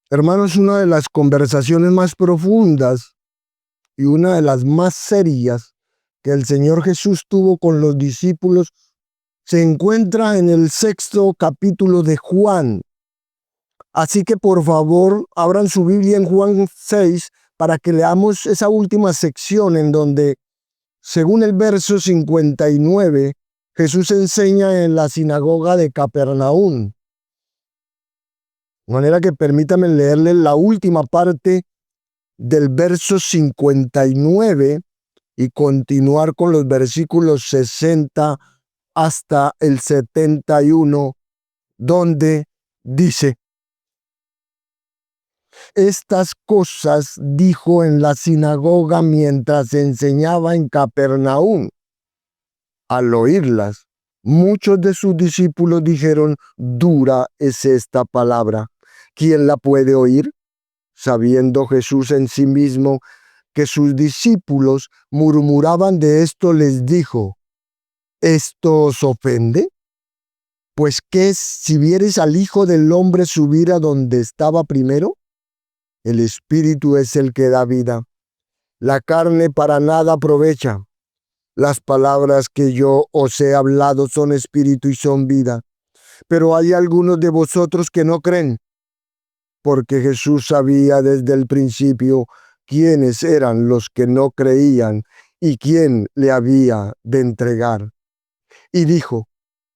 Hermanos, una de las conversaciones más profundas y una de las más serias que el Señor Jesús tuvo con los discípulos se encuentra en el 6º capítulo de Juan. Así que por favor, abran su Biblia en Juan 6 para que leamos esa última sección en donde, según el verso 59, Jesús enseña en la sinagoga de Capernaum. De manera que permítanme leerles la última parte del verso 59 y continuar con los versículos 60 hasta el 71, donde dice: estas cosas dijo en la sinagoga mientras enseñaba en Capernaum. Al oírlas, muchos de sus discípulos dijeron: dura es esta palabra, ¿quién la puede oír? Sabiendo Jesús en sí mismo que sus discípulos murmuraban de esto, les dijo: ¿esto os ofende? Pues ¿qué es si vieres al Hijo del Hombre subir a donde estaba primero? El Espíritu es el que da vida. La carne para nada aprovecha. Las palabras que yo os he hablado son espíritu y son vida. Pero hay algunos de vosotros que no creen, porque Jesús sabía desde el principio quiénes eran los que no creían y quién le había de entregar. Y dijo: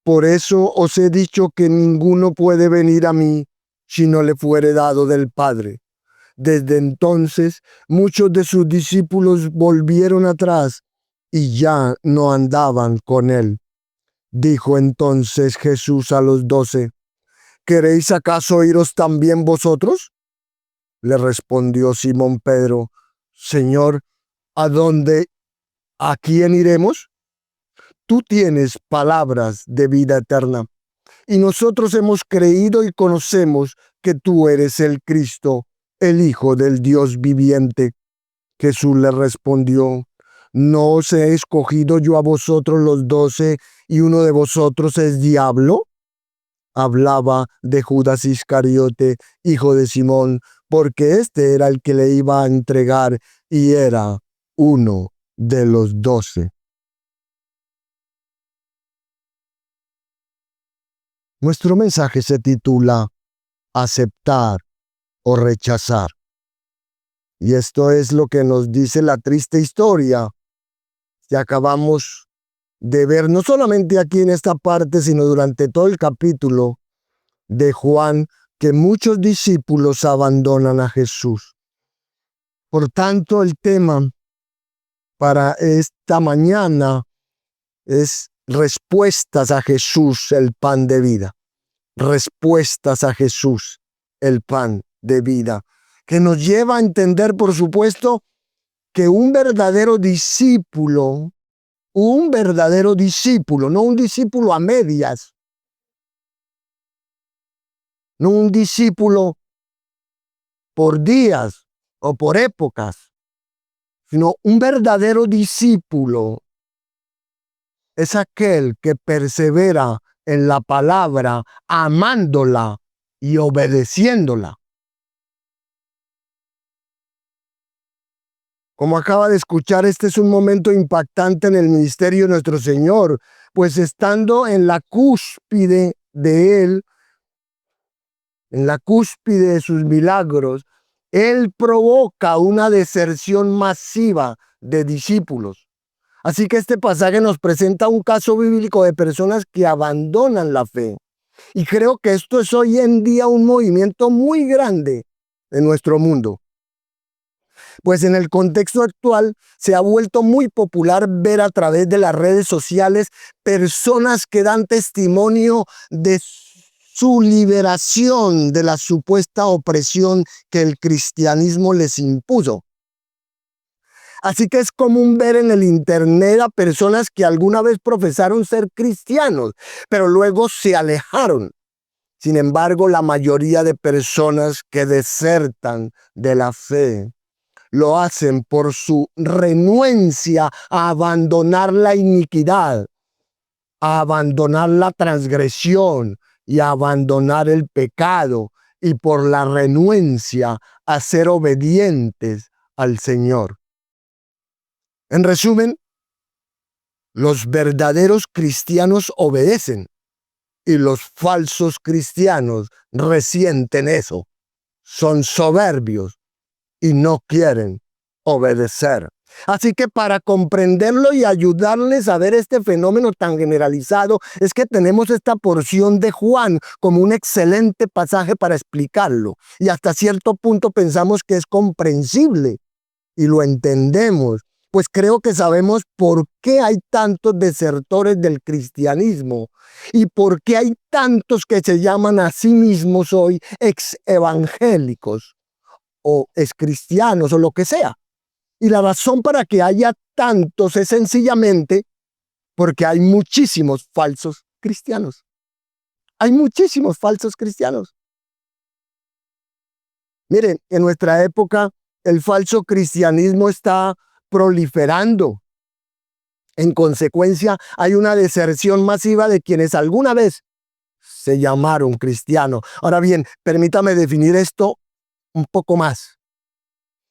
por eso os he dicho que ninguno puede venir a mí si no le fuere dado del Padre. Desde entonces, muchos de sus discípulos volvieron atrás y ya no andaban con él. Dijo entonces Jesús a los 12: ¿queréis acaso iros también vosotros? Le respondió Simón Pedro: Señor, ¿a dónde? ¿A quién iremos? Tú tienes palabras de vida eterna, y nosotros hemos creído y conocemos que tú eres el Cristo, el Hijo del Dios viviente. Jesús le respondió: ¿no os he escogido yo a vosotros los 12 y uno de vosotros es diablo? Hablaba de Judas Iscariote, hijo de Simón, porque este era el que le iba a entregar y era uno de los 12. Nuestro mensaje se titula aceptar o rechazar. Y esto es lo que nos dice la triste historia que acabamos de ver, no solamente aquí en esta parte, sino durante todo el capítulo de Juan, que muchos discípulos abandonan a Jesús. Por tanto, el tema para esta mañana es respuestas a Jesús, el pan de vida. Respuestas a Jesús, el pan de vida, que nos lleva a entender, por supuesto, que un verdadero discípulo, no un discípulo a medias, no un discípulo por días o por épocas, sino un verdadero discípulo es aquel que persevera en la palabra, amándola y obedeciéndola. Como acaba de escuchar, este es un momento impactante en el ministerio de nuestro Señor, pues estando en la cúspide de Él, en la cúspide de sus milagros, Él provoca una deserción masiva de discípulos. Así que este pasaje nos presenta un caso bíblico de personas que abandonan la fe. Y creo que esto es hoy en día un movimiento muy grande en nuestro mundo. Pues en el contexto actual se ha vuelto muy popular ver a través de las redes sociales personas que dan testimonio de su liberación de la supuesta opresión que el cristianismo les impuso. Así que es común ver en el internet a personas que alguna vez profesaron ser cristianos, pero luego se alejaron. Sin embargo, la mayoría de personas que desertan de la fe lo hacen por su renuencia a abandonar la iniquidad, a abandonar la transgresión y a abandonar el pecado y por la renuencia a ser obedientes al Señor. En resumen, los verdaderos cristianos obedecen y los falsos cristianos resienten eso. Son soberbios y no quieren obedecer. Así que para comprenderlo y ayudarles a ver este fenómeno tan generalizado, es que tenemos esta porción de Juan como un excelente pasaje para explicarlo. Y hasta cierto punto pensamos que es comprensible y lo entendemos, pues creo que sabemos por qué hay tantos desertores del cristianismo y por qué hay tantos que se llaman a sí mismos hoy ex-evangélicos o ex-cristianos o lo que sea. Y la razón para que haya tantos es sencillamente porque hay muchísimos falsos cristianos. Hay muchísimos falsos cristianos. Miren, en nuestra época el falso cristianismo está proliferando. En consecuencia, hay una deserción masiva de quienes alguna vez se llamaron cristianos. Ahora bien, permítame definir esto un poco más.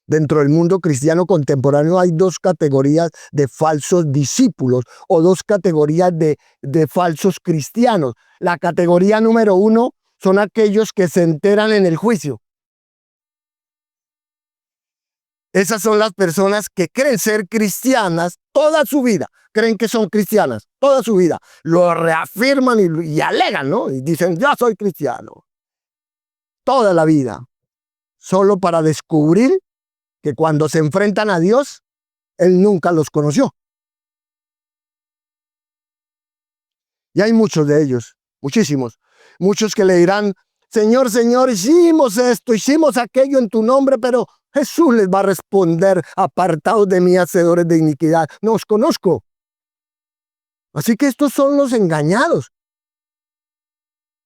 Dentro del mundo cristiano contemporáneo hay dos categorías de falsos discípulos o dos categorías de falsos cristianos. La categoría número uno son aquellos que se enteran en el juicio. Esas son las personas que creen ser cristianas toda su vida. Creen que son cristianas toda su vida. Lo reafirman y alegan, ¿no? Y dicen, yo soy cristiano. Toda la vida. Solo para descubrir que cuando se enfrentan a Dios, Él nunca los conoció. Y hay muchos de ellos, muchísimos. Muchos que le dirán, Señor, Señor, hicimos esto, hicimos aquello en tu nombre, pero Jesús les va a responder, apartados de mí, hacedores de iniquidad. No os conozco. Así que estos son los engañados.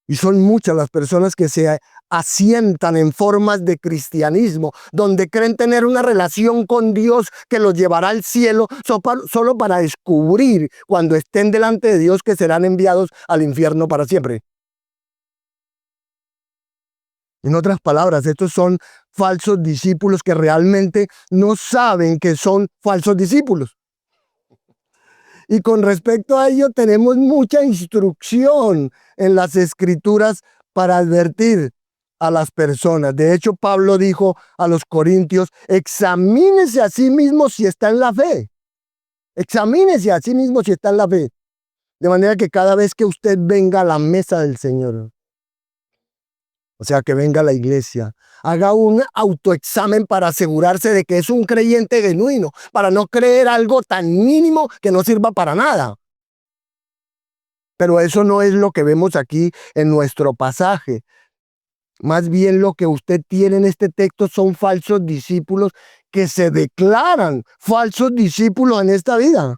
Y son muchas las personas que se asientan en formas de cristianismo, donde creen tener una relación con Dios que los llevará al cielo, solo para descubrir cuando estén delante de Dios que serán enviados al infierno para siempre. En otras palabras, estos son falsos discípulos que realmente no saben que son falsos discípulos. Y con respecto a ello tenemos mucha instrucción en las Escrituras para advertir a las personas. De hecho, Pablo dijo a los corintios, examínese a sí mismo si está en la fe. Examínese a sí mismo si está en la fe. De manera que cada vez que usted venga a la mesa del Señor, o sea, que venga a la iglesia, haga un autoexamen para asegurarse de que es un creyente genuino, para no creer algo tan mínimo que no sirva para nada. Pero eso no es lo que vemos aquí en nuestro pasaje. Más bien lo que usted tiene en este texto son falsos discípulos que se declaran falsos discípulos en esta vida.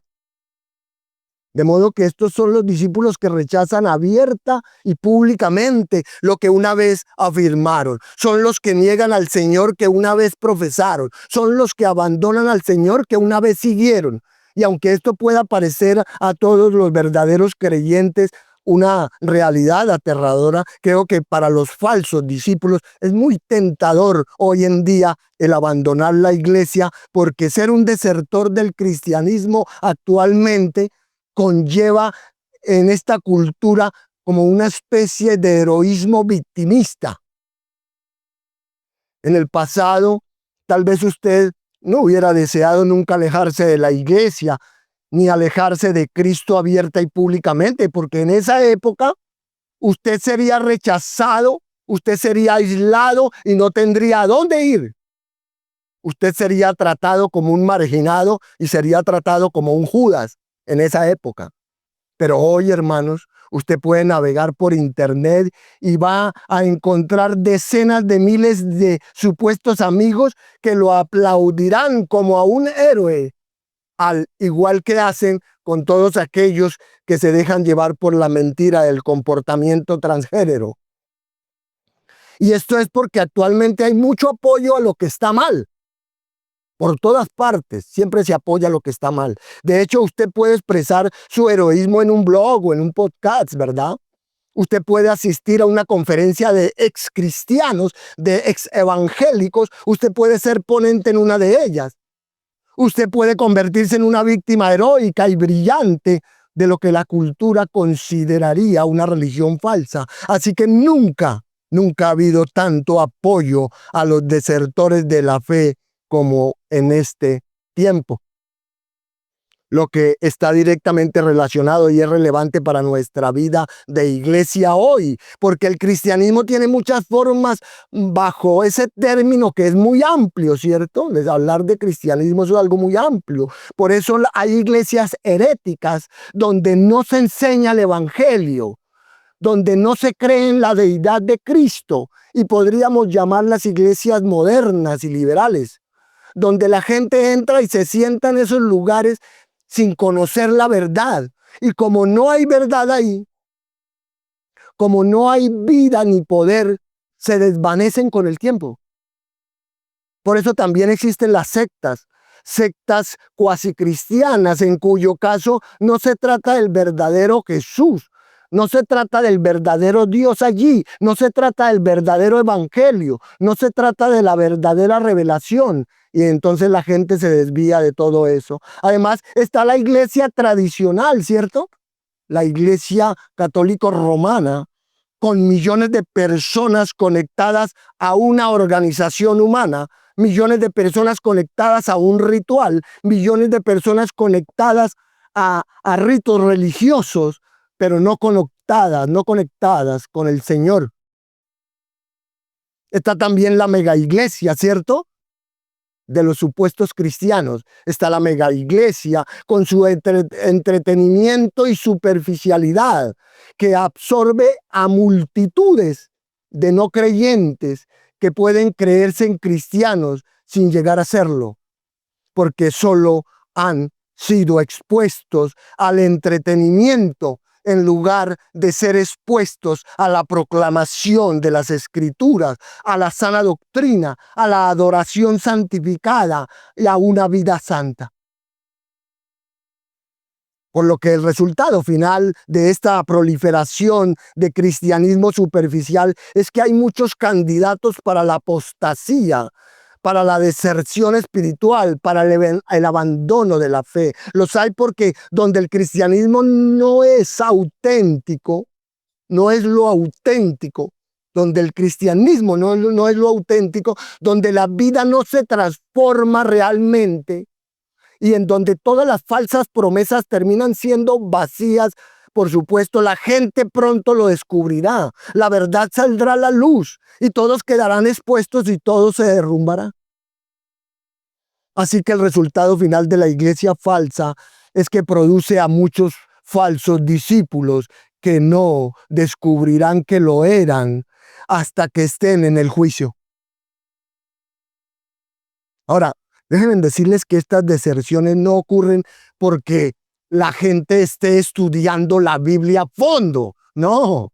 De modo que estos son los discípulos que rechazan abierta y públicamente lo que una vez afirmaron. Son los que niegan al Señor que una vez profesaron. Son los que abandonan al Señor que una vez siguieron. Y aunque esto pueda parecer a todos los verdaderos creyentes una realidad aterradora, creo que para los falsos discípulos es muy tentador hoy en día el abandonar la iglesia, porque ser un desertor del cristianismo actualmente conlleva en esta cultura como una especie de heroísmo victimista. En el pasado, tal vez usted no hubiera deseado nunca alejarse de la iglesia, ni alejarse de Cristo abierta y públicamente, porque en esa época usted sería rechazado, usted sería aislado y no tendría a dónde ir. Usted sería tratado como un marginado y sería tratado como un Judas en esa época. Pero hoy, hermanos, usted puede navegar por internet y va a encontrar decenas de miles de supuestos amigos que lo aplaudirán como a un héroe, al igual que hacen con todos aquellos que se dejan llevar por la mentira del comportamiento transgénero. Y esto es porque actualmente hay mucho apoyo a lo que está mal. Por todas partes, siempre se apoya lo que está mal. De hecho, usted puede expresar su heroísmo en un blog o en un podcast, ¿verdad? Usted puede asistir a una conferencia de ex cristianos, de ex evangélicos. Usted puede ser ponente en una de ellas. Usted puede convertirse en una víctima heroica y brillante de lo que la cultura consideraría una religión falsa. Así que nunca ha habido tanto apoyo a los desertores de la fe como en este tiempo. Lo que está directamente relacionado y es relevante para nuestra vida de iglesia hoy, porque el cristianismo tiene muchas formas bajo ese término que es muy amplio, ¿cierto? Hablar de cristianismo es algo muy amplio. Por eso hay iglesias heréticas donde no se enseña el evangelio, donde no se cree en la deidad de Cristo, y podríamos llamarlas iglesias modernas y liberales, donde la gente entra y se sienta en esos lugares sin conocer la verdad. Y como no hay verdad ahí, como no hay vida ni poder, se desvanecen con el tiempo. Por eso también existen las sectas cuasi cristianas, en cuyo caso no se trata del verdadero Jesús, no se trata del verdadero Dios allí, no se trata del verdadero evangelio, no se trata de la verdadera revelación. Y entonces la gente se desvía de todo eso. Además está la iglesia tradicional, ¿cierto? La iglesia católica romana, con millones de personas conectadas a una organización humana, millones de personas conectadas a un ritual, millones de personas conectadas a ritos religiosos, pero no conectadas con el Señor. Está también la mega iglesia, ¿cierto? De los supuestos cristianos. Está la mega iglesia con su entretenimiento y superficialidad, que absorbe a multitudes de no creyentes que pueden creerse en cristianos sin llegar a serlo, porque solo han sido expuestos al entretenimiento en lugar de ser expuestos a la proclamación de las Escrituras, a la sana doctrina, a la adoración santificada y a una vida santa. Por lo que el resultado final de esta proliferación de cristianismo superficial es que hay muchos candidatos para la apostasía, para la deserción espiritual, para el abandono de la fe. Los hay porque donde el cristianismo no es auténtico, no es lo auténtico, donde el cristianismo no es lo auténtico, donde la vida no se transforma realmente y en donde todas las falsas promesas terminan siendo vacías, por supuesto, la gente pronto lo descubrirá. La verdad saldrá a la luz y todos quedarán expuestos y todo se derrumbará. Así que el resultado final de la iglesia falsa es que produce a muchos falsos discípulos que no descubrirán que lo eran hasta que estén en el juicio. Ahora, déjenme decirles que estas deserciones no ocurren porque la gente esté estudiando la Biblia a fondo. No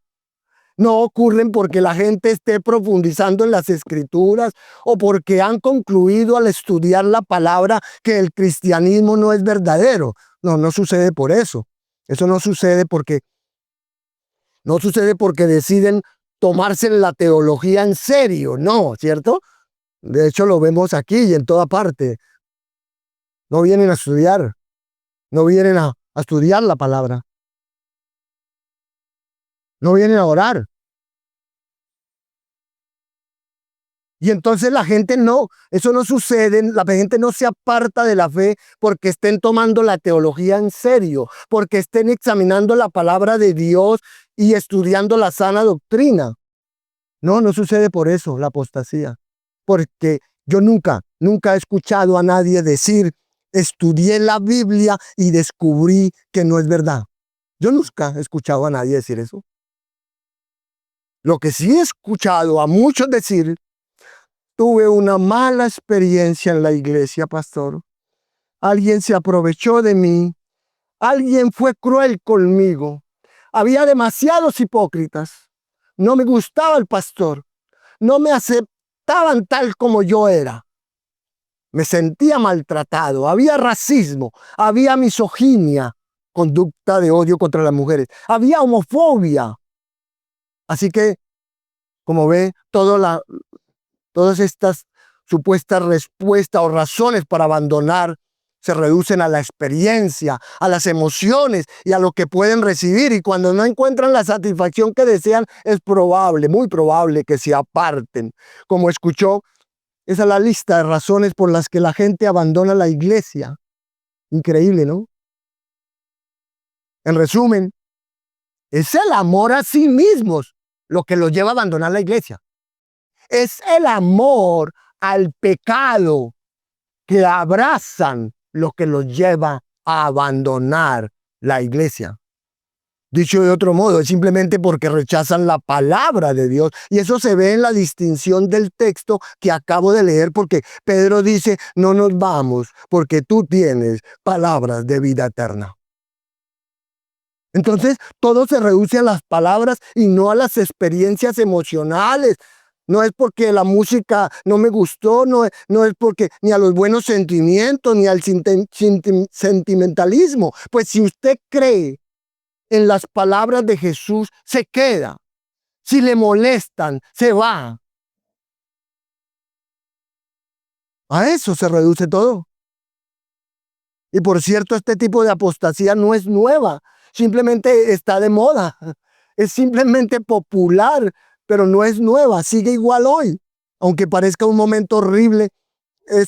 ocurren porque la gente esté profundizando en las Escrituras o porque han concluido al estudiar la palabra que el cristianismo no es verdadero. No sucede por eso. Eso no sucede porque deciden tomarse la teología en serio, no, ¿cierto? De hecho, lo vemos aquí y en toda parte. No vienen a estudiar, no vienen a estudiar la palabra. No vienen a orar. Y entonces eso no sucede, la gente no se aparta de la fe porque estén tomando la teología en serio, porque estén examinando la palabra de Dios y estudiando la sana doctrina. No sucede por eso la apostasía, porque yo nunca he escuchado a nadie decir, estudié la Biblia y descubrí que no es verdad. Yo nunca he escuchado a nadie decir eso. Lo que sí he escuchado a muchos decir, tuve una mala experiencia en la iglesia, pastor. Alguien se aprovechó de mí. Alguien fue cruel conmigo. Había demasiados hipócritas. No me gustaba el pastor. No me aceptaban tal como yo era. Me sentía maltratado. Había racismo. Había misoginia, conducta de odio contra las mujeres. Había homofobia. Así que, como ve, todas estas supuestas respuestas o razones para abandonar se reducen a la experiencia, a las emociones y a lo que pueden recibir. Y cuando no encuentran la satisfacción que desean, es probable, muy probable que se aparten. Como escuchó, esa es la lista de razones por las que la gente abandona la iglesia. Increíble, ¿no? En resumen, es el amor a sí mismos lo que los lleva a abandonar la iglesia. Es el amor al pecado que abrazan lo que los lleva a abandonar la iglesia. Dicho de otro modo, es simplemente porque rechazan la palabra de Dios. Y eso se ve en la distinción del texto que acabo de leer, porque Pedro dice, no nos vamos, porque tú tienes palabras de vida eterna. Entonces, todo se reduce a las palabras y no a las experiencias emocionales. No es porque la música no me gustó, no es porque ni a los buenos sentimientos, ni al sentimentalismo. Pues si usted cree en las palabras de Jesús, se queda. Si le molestan, se va. A eso se reduce todo. Y por cierto, este tipo de apostasía no es nueva, simplemente está de moda. Es simplemente popular, pero no es nueva, sigue igual hoy. Aunque parezca un momento horrible,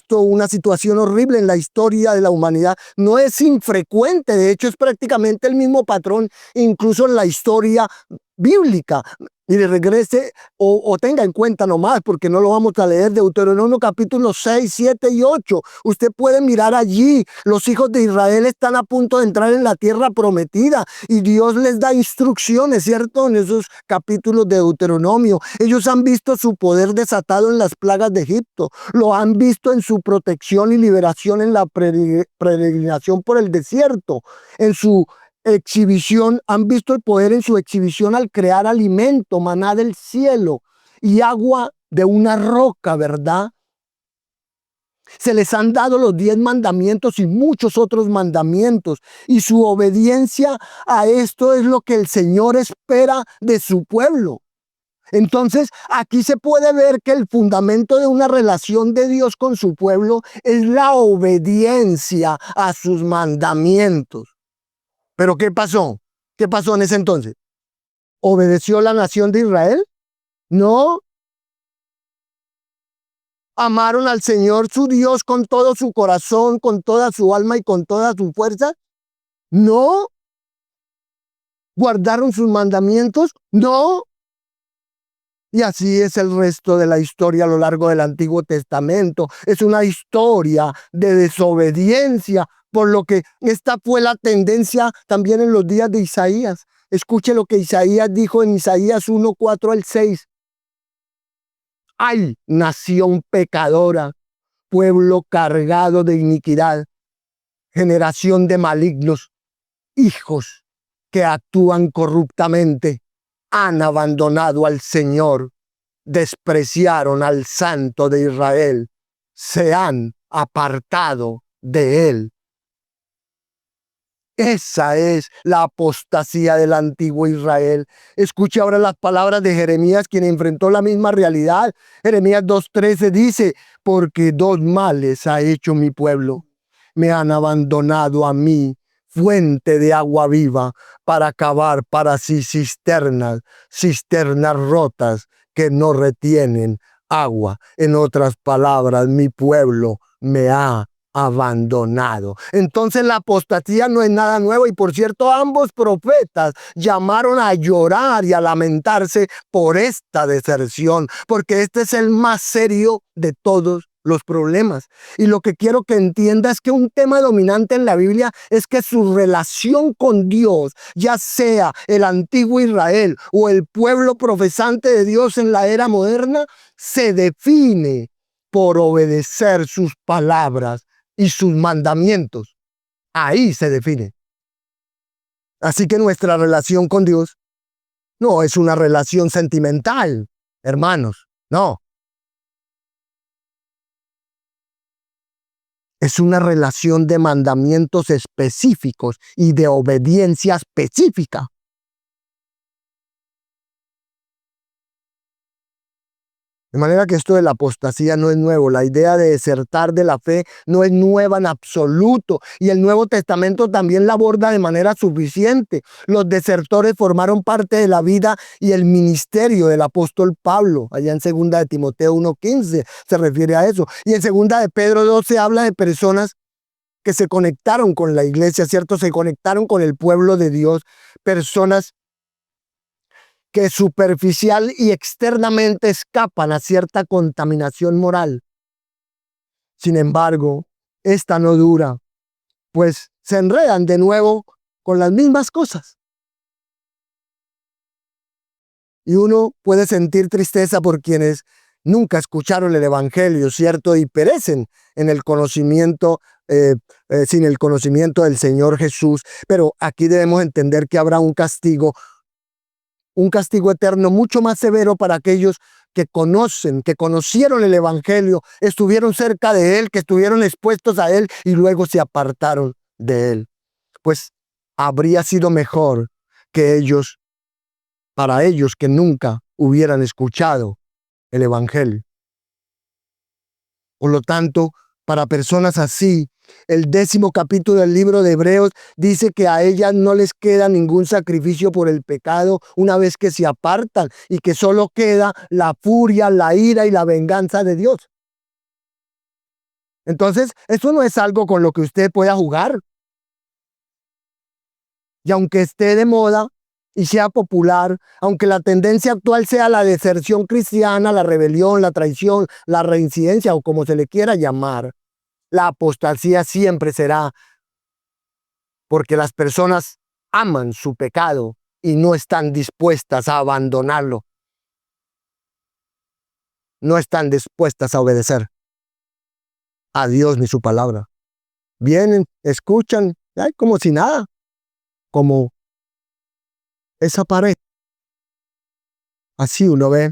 una situación horrible en la historia de la humanidad, no es infrecuente, de hecho es prácticamente el mismo patrón, incluso en la historia bíblica. Y le regrese o tenga en cuenta nomás, porque no lo vamos a leer, Deuteronomio capítulo 6, 7 y 8. Usted puede mirar allí, los hijos de Israel están a punto de entrar en la tierra prometida y Dios les da instrucciones, ¿cierto? En esos capítulos de Deuteronomio. Ellos han visto su poder desatado en las plagas de Egipto, lo han visto en su protección y liberación en la peregrinación por el desierto, en su exhibición, han visto el poder en su exhibición al crear alimento, maná del cielo y agua de una roca, ¿verdad? Se les han dado los 10 mandamientos y muchos otros mandamientos, y su obediencia a esto es lo que el Señor espera de su pueblo. Entonces, aquí se puede ver que el fundamento de una relación de Dios con su pueblo es la obediencia a sus mandamientos. ¿Pero qué pasó? ¿Qué pasó en ese entonces? ¿Obedeció la nación de Israel? No. ¿Amaron al Señor su Dios con todo su corazón, con toda su alma y con toda su fuerza? No. ¿Guardaron sus mandamientos? No. Y así es el resto de la historia a lo largo del Antiguo Testamento. Es una historia de desobediencia, por lo que esta fue la tendencia también en los días de Isaías. Escuche lo que Isaías dijo en Isaías 1, 4 al 6. ¡Ay, nación pecadora, pueblo cargado de iniquidad, generación de malignos, hijos que actúan corruptamente! Han abandonado al Señor, despreciaron al Santo de Israel, se han apartado de él. Esa es la apostasía del antiguo Israel. Escuche ahora las palabras de Jeremías, quien enfrentó la misma realidad. Jeremías 2:13 dice, porque dos males ha hecho mi pueblo. Me han abandonado a mí, fuente de agua viva, para cavar para sí cisternas rotas que no retienen agua. En otras palabras, mi pueblo me ha abandonado. Entonces la apostasía no es nada nuevo, y por cierto ambos profetas llamaron a llorar y a lamentarse por esta deserción, porque este es el más serio de todos los problemas. Y lo que quiero que entienda es que un tema dominante en la Biblia es que su relación con Dios, ya sea el antiguo Israel o el pueblo profesante de Dios en la era moderna, se define por obedecer sus palabras y sus mandamientos. Ahí se define. Así que nuestra relación con Dios no es una relación sentimental, hermanos, no. Es una relación de mandamientos específicos y de obediencia específica. De manera que esto de la apostasía no es nuevo. La idea de desertar de la fe no es nueva en absoluto. Y el Nuevo Testamento también la aborda de manera suficiente. Los desertores formaron parte de la vida y el ministerio del apóstol Pablo. Allá en 2 de Timoteo 1:15 se refiere a eso. Y en 2 de Pedro 2 habla de personas que se conectaron con la iglesia, ¿cierto? Se conectaron con el pueblo de Dios. Personas que superficial y externamente escapan a cierta contaminación moral. Sin embargo, esta no dura, pues se enredan de nuevo con las mismas cosas. Y uno puede sentir tristeza por quienes nunca escucharon el evangelio, ¿cierto? Y perecen en el conocimiento, sin el conocimiento del Señor Jesús. Pero aquí debemos entender que habrá un castigo eterno mucho más severo para aquellos que conocieron el evangelio, estuvieron cerca de él, que estuvieron expuestos a él y luego se apartaron de él. Pues habría sido mejor que para ellos que nunca hubieran escuchado el evangelio. Por lo tanto, para personas así, el 10º capítulo del libro de Hebreos dice que a ellas no les queda ningún sacrificio por el pecado una vez que se apartan y que solo queda la furia, la ira y la venganza de Dios. Entonces, eso no es algo con lo que usted pueda jugar. Y aunque esté de moda y sea popular, aunque la tendencia actual sea la deserción cristiana, la rebelión, la traición, la reincidencia o como se le quiera llamar, la apostasía siempre será porque las personas aman su pecado y no están dispuestas a abandonarlo. No están dispuestas a obedecer a Dios ni su palabra. Vienen, escuchan, como si nada, como esa pared. Así uno ve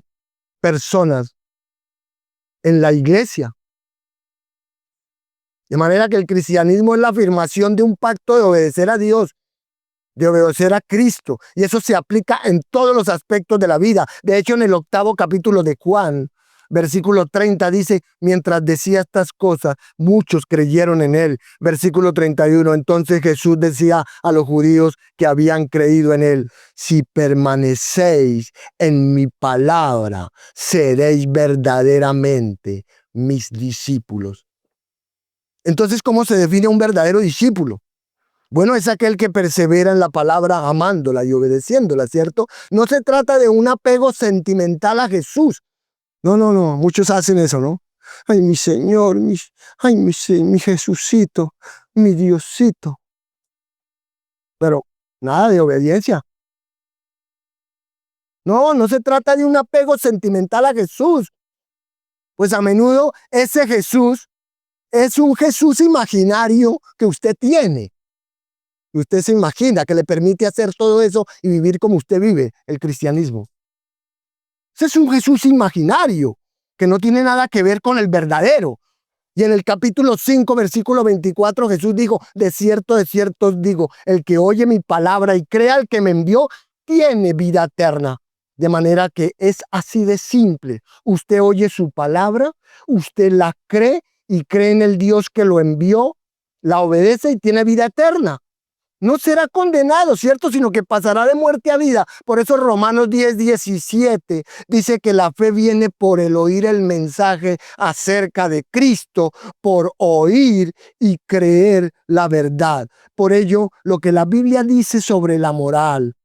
personas en la iglesia. De manera que el cristianismo es la afirmación de un pacto de obedecer a Dios, de obedecer a Cristo. Y eso se aplica en todos los aspectos de la vida. De hecho, en el 8º capítulo de Juan, versículo 30 dice, mientras decía estas cosas, muchos creyeron en él. Versículo 31, entonces Jesús decía a los judíos que habían creído en él, si permanecéis en mi palabra, seréis verdaderamente mis discípulos. Entonces, ¿cómo se define un verdadero discípulo? Bueno, es aquel que persevera en la palabra amándola y obedeciéndola, ¿cierto? No se trata de un apego sentimental a Jesús. No, muchos hacen eso, ¿no? Ay, mi Señor, mi Jesucito, mi Diosito. Pero nada de obediencia. No se trata de un apego sentimental a Jesús. Pues a menudo ese Jesús es un Jesús imaginario que usted tiene. Usted se imagina que le permite hacer todo eso y vivir como usted vive, el cristianismo. Ese es un Jesús imaginario que no tiene nada que ver con el verdadero. Y en el capítulo 5, versículo 24, Jesús dijo, de cierto os digo, el que oye mi palabra y crea al que me envió, tiene vida eterna. De manera que es así de simple. Usted oye su palabra, usted la cree y cree en el Dios que lo envió, la obedece y tiene vida eterna. No será condenado, ¿cierto? Sino que pasará de muerte a vida. Por eso Romanos 10:17 dice que la fe viene por el oír el mensaje acerca de Cristo, por oír y creer la verdad. Por ello, lo que la Biblia dice sobre la moral,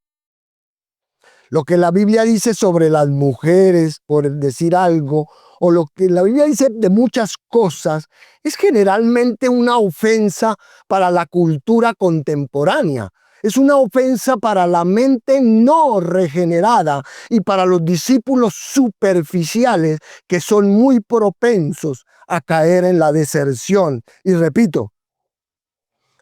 lo que la Biblia dice sobre las mujeres, por decir algo, o lo que la Biblia dice de muchas cosas, es generalmente una ofensa para la cultura contemporánea. Es una ofensa para la mente no regenerada y para los discípulos superficiales que son muy propensos a caer en la deserción. Y repito,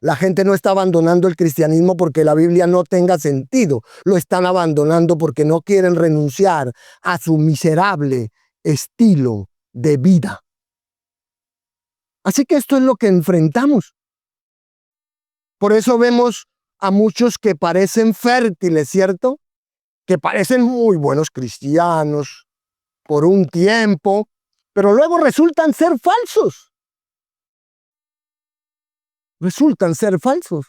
la gente no está abandonando el cristianismo porque la Biblia no tenga sentido. Lo están abandonando porque no quieren renunciar a su miserable estilo de vida. Así que esto es lo que enfrentamos. Por eso vemos a muchos que parecen fértiles, ¿cierto? Que parecen muy buenos cristianos, por un tiempo, pero luego resultan ser falsos. Resultan ser falsos.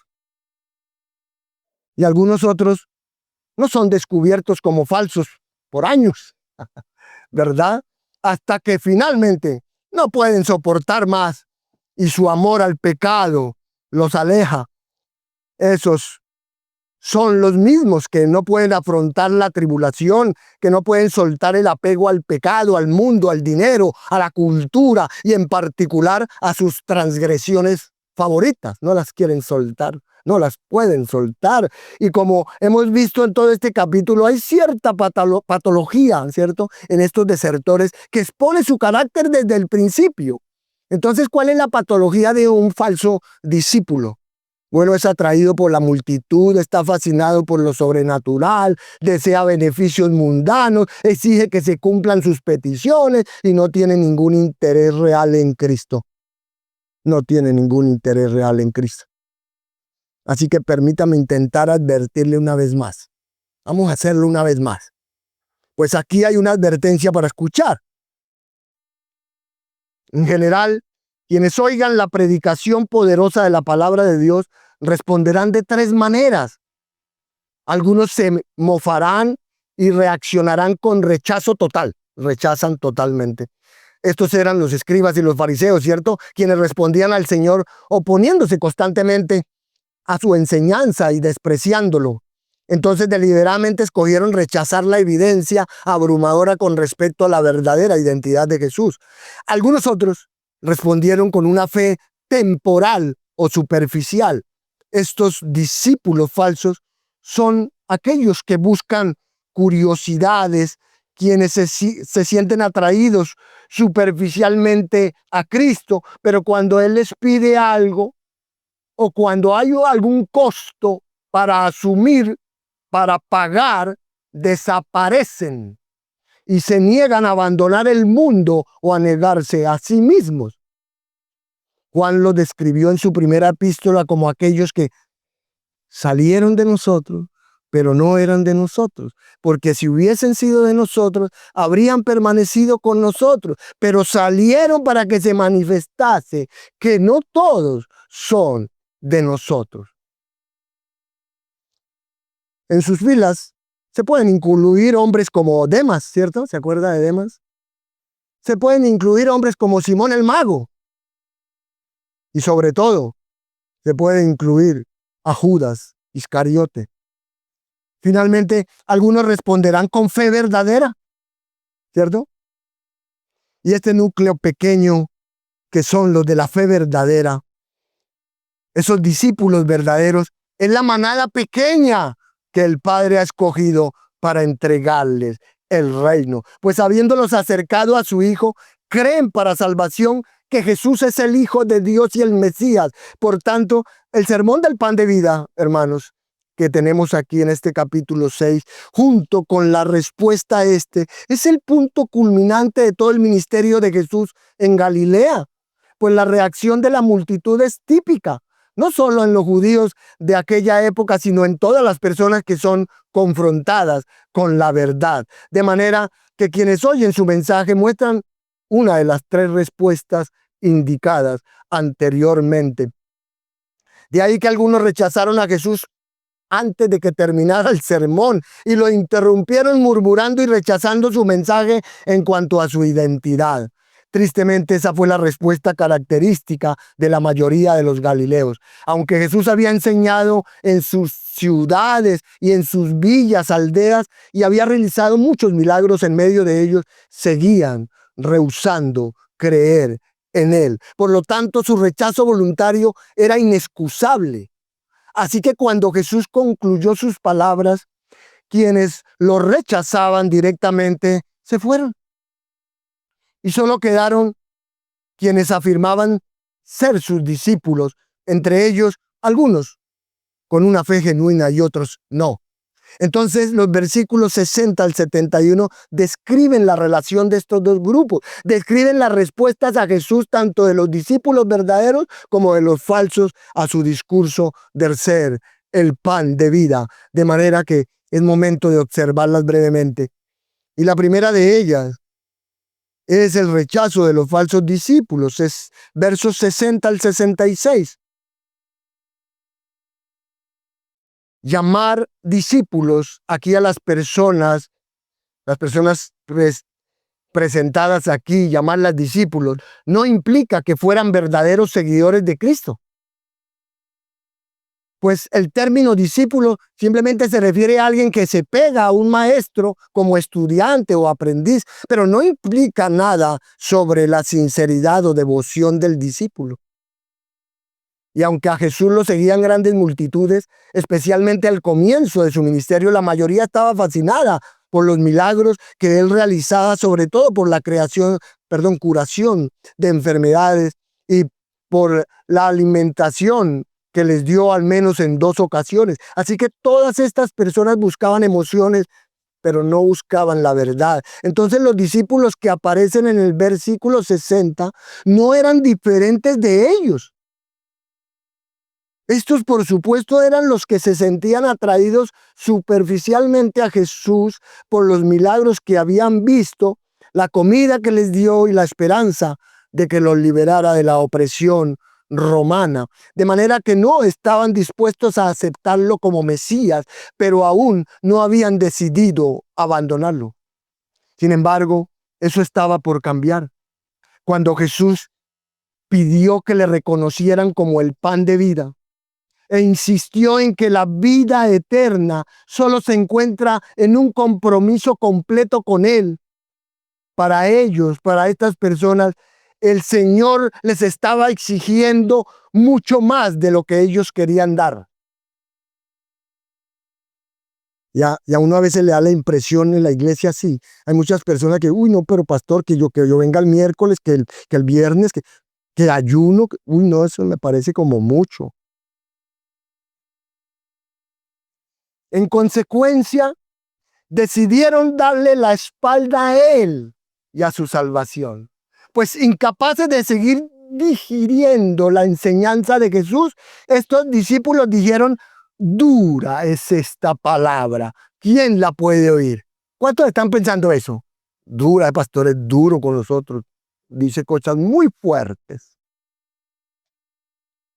Y algunos otros no son descubiertos como falsos por años, ¿verdad? Hasta que finalmente no pueden soportar más y su amor al pecado los aleja. Esos son los mismos que no pueden afrontar la tribulación, que no pueden soltar el apego al pecado, al mundo, al dinero, a la cultura y en particular a sus transgresiones favoritas. No las quieren soltar, no las pueden soltar. Y como hemos visto en todo este capítulo, hay cierta patología, ¿cierto?, en estos desertores que expone su carácter desde el principio. Entonces, ¿cuál es la patología de un falso discípulo? Bueno, es atraído por la multitud, está fascinado por lo sobrenatural, desea beneficios mundanos, exige que se cumplan sus peticiones y no tiene ningún interés real en Cristo. No tiene ningún interés real en Cristo. Así que permítame intentar advertirle una vez más. Vamos a hacerlo una vez más. Pues aquí hay una advertencia para escuchar. En general, quienes oigan la predicación poderosa de la palabra de Dios responderán de tres maneras. Algunos se mofarán y reaccionarán con rechazo total. Rechazan totalmente. Estos eran los escribas y los fariseos, ¿cierto?, quienes respondían al Señor oponiéndose constantemente a su enseñanza y despreciándolo. Entonces deliberadamente escogieron rechazar la evidencia abrumadora con respecto a la verdadera identidad de Jesús. Algunos otros respondieron con una fe temporal o superficial. Estos discípulos falsos son aquellos que buscan curiosidades, quienes se sienten atraídos superficialmente a Cristo, pero cuando Él les pide algo o cuando hay algún costo para asumir, para pagar, desaparecen y se niegan a abandonar el mundo o a negarse a sí mismos. Juan lo describió en su primera epístola como aquellos que salieron de nosotros, pero no eran de nosotros, porque si hubiesen sido de nosotros, habrían permanecido con nosotros, pero salieron para que se manifestase que no todos son de nosotros. En sus filas se pueden incluir hombres como Demas, ¿cierto? ¿Se acuerda de Demas? Se pueden incluir hombres como Simón el Mago. Y sobre todo, se puede incluir a Judas Iscariote. Finalmente, algunos responderán con fe verdadera, ¿cierto? Y este núcleo pequeño que son los de la fe verdadera, esos discípulos verdaderos, es la manada pequeña que el Padre ha escogido para entregarles el reino. Pues habiéndolos acercado a su Hijo, creen para salvación que Jesús es el Hijo de Dios y el Mesías. Por tanto, el sermón del pan de vida, hermanos, que tenemos aquí en este capítulo 6, junto con la respuesta a este, es el punto culminante de todo el ministerio de Jesús en Galilea. Pues la reacción de la multitud es típica, no solo en los judíos de aquella época, sino en todas las personas que son confrontadas con la verdad. De manera que quienes oyen su mensaje muestran una de las tres respuestas indicadas anteriormente. De ahí que algunos rechazaron a Jesús antes de que terminara el sermón y lo interrumpieron murmurando y rechazando su mensaje en cuanto a su identidad. Tristemente, esa fue la respuesta característica de la mayoría de los galileos. Aunque Jesús había enseñado en sus ciudades y en sus villas, aldeas, y había realizado muchos milagros en medio de ellos, seguían rehusando creer en él. Por lo tanto, su rechazo voluntario era inexcusable. Así que cuando Jesús concluyó sus palabras, quienes lo rechazaban directamente se fueron. Y solo quedaron quienes afirmaban ser sus discípulos, entre ellos algunos con una fe genuina y otros no. Entonces los versículos 60 al 71 describen la relación de estos dos grupos, describen las respuestas a Jesús tanto de los discípulos verdaderos como de los falsos a su discurso del ser el pan de vida, de manera que es momento de observarlas brevemente. Y la primera de ellas es el rechazo de los falsos discípulos. Es versos 60 al 66. Llamar discípulos aquí a las personas presentadas aquí, llamarlas discípulos, no implica que fueran verdaderos seguidores de Cristo. Pues el término discípulo simplemente se refiere a alguien que se pega a un maestro como estudiante o aprendiz, pero no implica nada sobre la sinceridad o devoción del discípulo. Y aunque a Jesús lo seguían grandes multitudes, especialmente al comienzo de su ministerio, la mayoría estaba fascinada por los milagros que él realizaba, sobre todo por la curación de enfermedades y por la alimentación que les dio al menos en 2 ocasiones. Así que todas estas personas buscaban emociones, pero no buscaban la verdad. Entonces los discípulos que aparecen en el versículo 60 no eran diferentes de ellos. Estos, por supuesto, eran los que se sentían atraídos superficialmente a Jesús por los milagros que habían visto, la comida que les dio y la esperanza de que los liberara de la opresión romana. De manera que no estaban dispuestos a aceptarlo como Mesías, pero aún no habían decidido abandonarlo. Sin embargo, eso estaba por cambiar. Cuando Jesús pidió que le reconocieran como el pan de vida, e insistió en que la vida eterna solo se encuentra en un compromiso completo con Él. Para ellos, para estas personas, el Señor les estaba exigiendo mucho más de lo que ellos querían dar. Ya uno a veces le da la impresión en la iglesia así. Hay muchas personas que, no, pero pastor, que yo venga el miércoles, que el viernes, que ayuno. No, eso me parece como mucho. En consecuencia, decidieron darle la espalda a Él y a su salvación. Pues incapaces de seguir digiriendo la enseñanza de Jesús, estos discípulos dijeron: dura es esta palabra, ¿quién la puede oír? ¿Cuántos están pensando eso? Dura, pastor, es duro con nosotros. Dice cosas muy fuertes.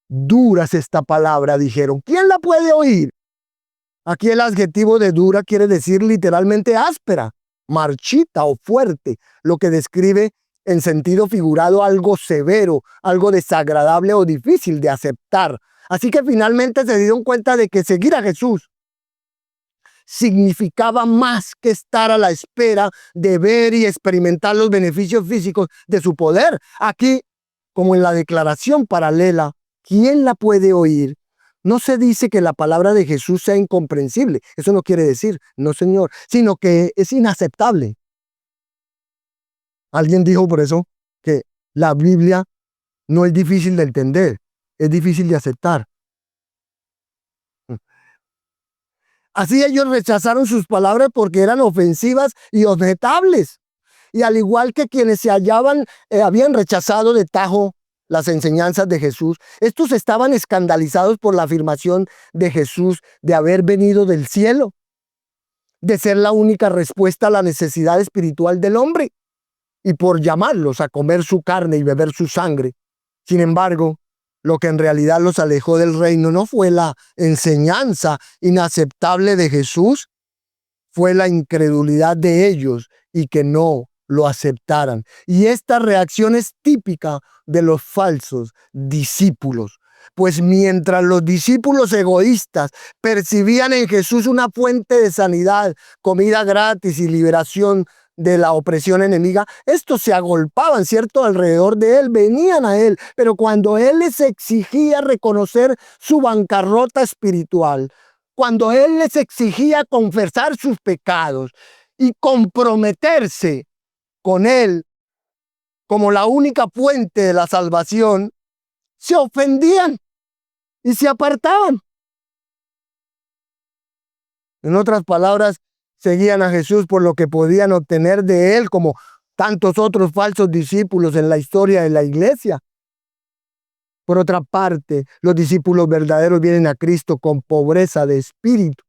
Dura es esta palabra, dijeron. ¿Quién la puede oír? Aquí el adjetivo de dura quiere decir literalmente áspera, marchita o fuerte, lo que describe en sentido figurado algo severo, algo desagradable o difícil de aceptar. Así que finalmente se dieron cuenta de que seguir a Jesús significaba más que estar a la espera de ver y experimentar los beneficios físicos de su poder. Aquí, como en la declaración paralela, ¿quién la puede oír? No se dice que la palabra de Jesús sea incomprensible. Eso no quiere decir, no, Señor, sino que es inaceptable. Alguien dijo por eso que la Biblia no es difícil de entender, es difícil de aceptar. Así ellos rechazaron sus palabras porque eran ofensivas y objetables. Y al igual que quienes se habían rechazado de tajo las enseñanzas de Jesús, estos estaban escandalizados por la afirmación de Jesús de haber venido del cielo, de ser la única respuesta a la necesidad espiritual del hombre, y por llamarlos a comer su carne y beber su sangre. Sin embargo, lo que en realidad los alejó del reino no fue la enseñanza inaceptable de Jesús, fue la incredulidad de ellos y que no lo aceptaran. Y esta reacción es típica de los falsos discípulos. Pues mientras los discípulos egoístas percibían en Jesús una fuente de sanidad, comida gratis y liberación de la opresión enemiga, estos se agolpaban, ¿cierto?, alrededor de él, venían a él, pero cuando él les exigía reconocer su bancarrota espiritual, cuando él les exigía confesar sus pecados y comprometerse con él como la única fuente de la salvación, se ofendían y se apartaban. En otras palabras, seguían a Jesús por lo que podían obtener de él, como tantos otros falsos discípulos en la historia de la iglesia. Por otra parte, los discípulos verdaderos vienen a Cristo con pobreza de espíritu,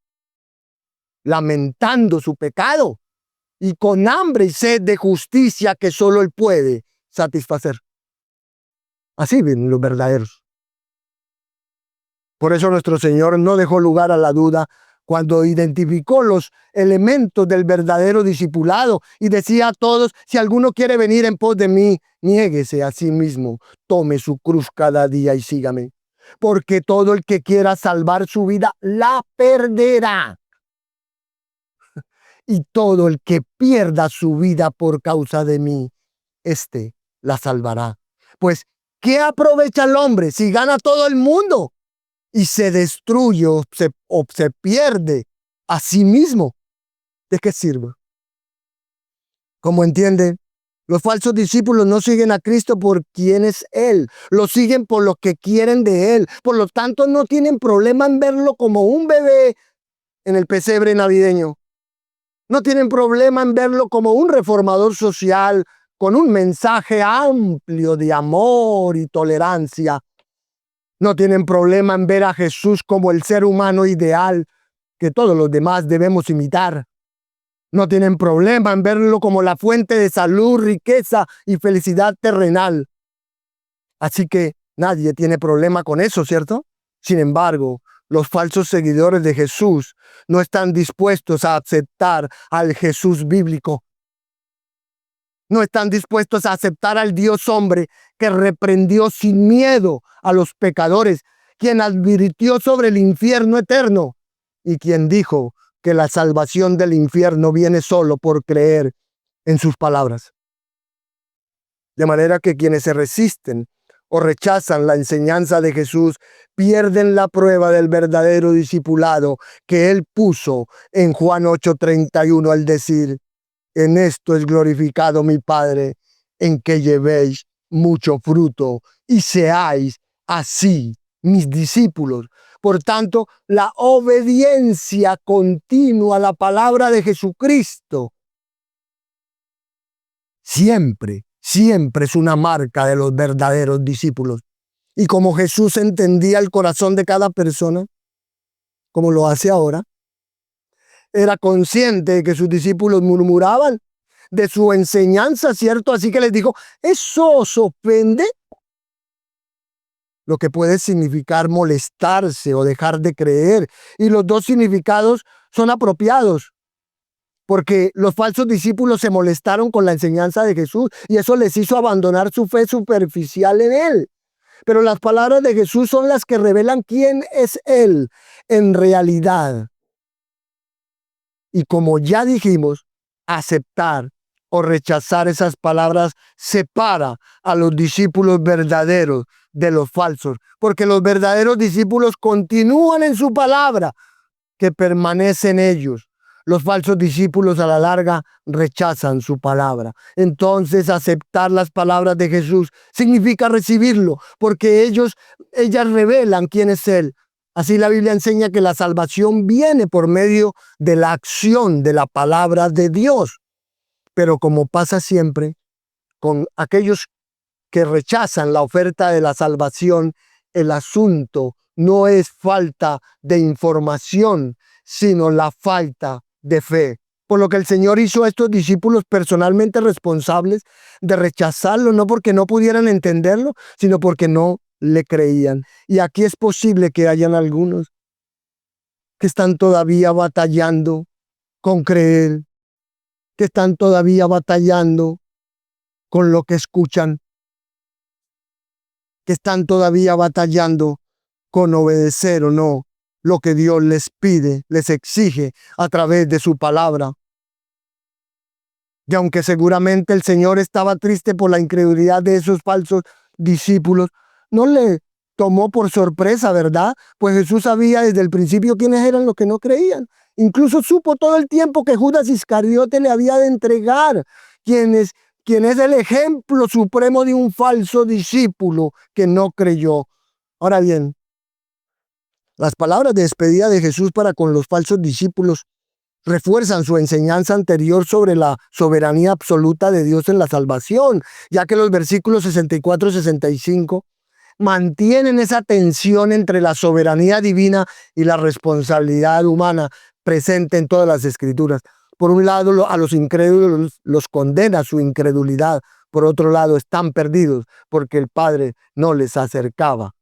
lamentando su pecado y con hambre y sed de justicia que solo Él puede satisfacer. Así ven los verdaderos. Por eso nuestro Señor no dejó lugar a la duda cuando identificó los elementos del verdadero discipulado y decía a todos: si alguno quiere venir en pos de mí, niéguese a sí mismo, tome su cruz cada día y sígame. Porque todo el que quiera salvar su vida, la perderá. Y todo el que pierda su vida por causa de mí, éste la salvará. Pues, ¿qué aprovecha el hombre si gana todo el mundo y se destruye o se pierde a sí mismo? ¿De qué sirve? Como entienden, los falsos discípulos no siguen a Cristo por quien es Él, lo siguen por lo que quieren de Él. Por lo tanto, no tienen problema en verlo como un bebé en el pesebre navideño. No tienen problema en verlo como un reformador social con un mensaje amplio de amor y tolerancia. No tienen problema en ver a Jesús como el ser humano ideal que todos los demás debemos imitar. No tienen problema en verlo como la fuente de salud, riqueza y felicidad terrenal. Así que nadie tiene problema con eso, ¿cierto? Sin embargo, los falsos seguidores de Jesús no están dispuestos a aceptar al Jesús bíblico. No están dispuestos a aceptar al Dios hombre que reprendió sin miedo a los pecadores, quien advirtió sobre el infierno eterno y quien dijo que la salvación del infierno viene solo por creer en sus palabras. De manera que quienes se resisten o rechazan la enseñanza de Jesús pierden la prueba del verdadero discipulado que Él puso en Juan 8:31 al decir: en esto es glorificado mi Padre, en que llevéis mucho fruto y seáis así mis discípulos. Por tanto, la obediencia continua a la palabra de Jesucristo siempre es una marca de los verdaderos discípulos. Y como Jesús entendía el corazón de cada persona, como lo hace ahora, era consciente de que sus discípulos murmuraban de su enseñanza, ¿cierto? Así que les dijo: ¿eso os ofende? Lo que puede significar molestarse o dejar de creer. Y los dos significados son apropiados, porque los falsos discípulos se molestaron con la enseñanza de Jesús y eso les hizo abandonar su fe superficial en Él. Pero las palabras de Jesús son las que revelan quién es Él en realidad. Y como ya dijimos, aceptar o rechazar esas palabras separa a los discípulos verdaderos de los falsos, porque los verdaderos discípulos continúan en su palabra, que permanece en ellos. Los falsos discípulos a la larga rechazan su palabra. Entonces, aceptar las palabras de Jesús significa recibirlo, porque ellas revelan quién es Él. Así la Biblia enseña que la salvación viene por medio de la acción de la palabra de Dios. Pero como pasa siempre con aquellos que rechazan la oferta de la salvación, el asunto no es falta de información, sino la falta de fe. Por lo que el Señor hizo a estos discípulos personalmente responsables de rechazarlo, no porque no pudieran entenderlo, sino porque no le creían. Y aquí es posible que hayan algunos que están todavía batallando con creer, que están todavía batallando con lo que escuchan, que están todavía batallando con obedecer o no lo que Dios les pide, les exige a través de su palabra. Y aunque seguramente el Señor estaba triste por la incredulidad de esos falsos discípulos, no le tomó por sorpresa, ¿verdad? Pues Jesús sabía desde el principio quiénes eran los que no creían. Incluso supo todo el tiempo que Judas Iscariote le había de entregar, quien es el ejemplo supremo de un falso discípulo que no creyó. Ahora bien, las palabras de despedida de Jesús para con los falsos discípulos refuerzan su enseñanza anterior sobre la soberanía absoluta de Dios en la salvación, ya que los versículos 64 y 65 mantienen esa tensión entre la soberanía divina y la responsabilidad humana presente en todas las Escrituras. Por un lado, a los incrédulos los condena a su incredulidad. Por otro lado, están perdidos porque el Padre no les acercaba.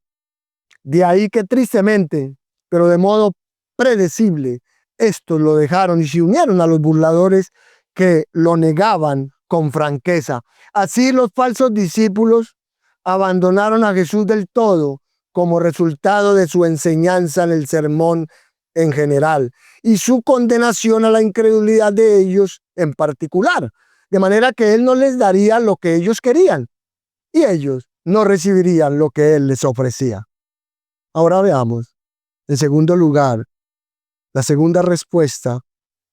De ahí que tristemente, pero de modo predecible, estos lo dejaron y se unieron a los burladores que lo negaban con franqueza. Así los falsos discípulos abandonaron a Jesús del todo como resultado de su enseñanza en el sermón en general y su condenación a la incredulidad de ellos en particular, de manera que Él no les daría lo que ellos querían y ellos no recibirían lo que Él les ofrecía. Ahora veamos, en segundo lugar, la segunda respuesta,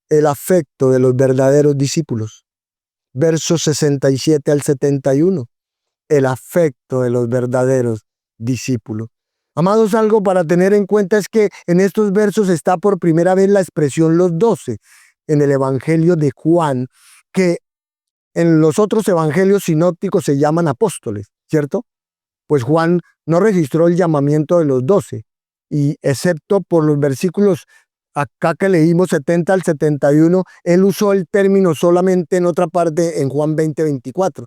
el afecto de los verdaderos discípulos. Versos 67 al 71. El afecto de los verdaderos discípulos. Amados, algo para tener en cuenta es que en estos versos está por primera vez la expresión los 12 en el Evangelio de Juan, que en los otros evangelios sinópticos se llaman apóstoles, ¿cierto? Pues Juan no registró el llamamiento de los 12, y excepto por los versículos acá que leímos 70 al 71, él usó el término solamente en otra parte en Juan 20:24.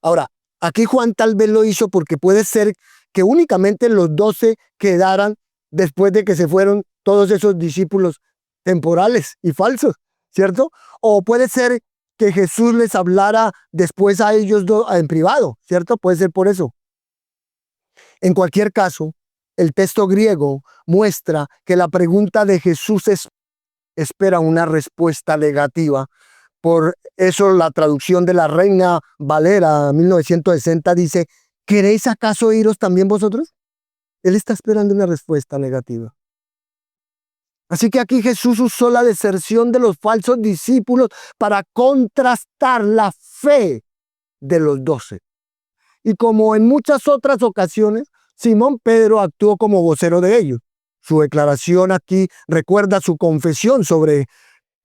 Ahora, aquí Juan tal vez lo hizo porque puede ser que únicamente los 12 quedaran después de que se fueron todos esos discípulos temporales y falsos, ¿cierto? O puede ser que Jesús les hablara después a ellos en privado, ¿cierto? Puede ser por eso. En cualquier caso, el texto griego muestra que la pregunta de Jesús espera una respuesta negativa. Por eso la traducción de la Reina Valera 1960 dice, ¿queréis acaso iros también vosotros? Él está esperando una respuesta negativa. Así que aquí Jesús usó la deserción de los falsos discípulos para contrastar la fe de los 12. Y como en muchas otras ocasiones, Simón Pedro actuó como vocero de ellos. Su declaración aquí recuerda su confesión sobre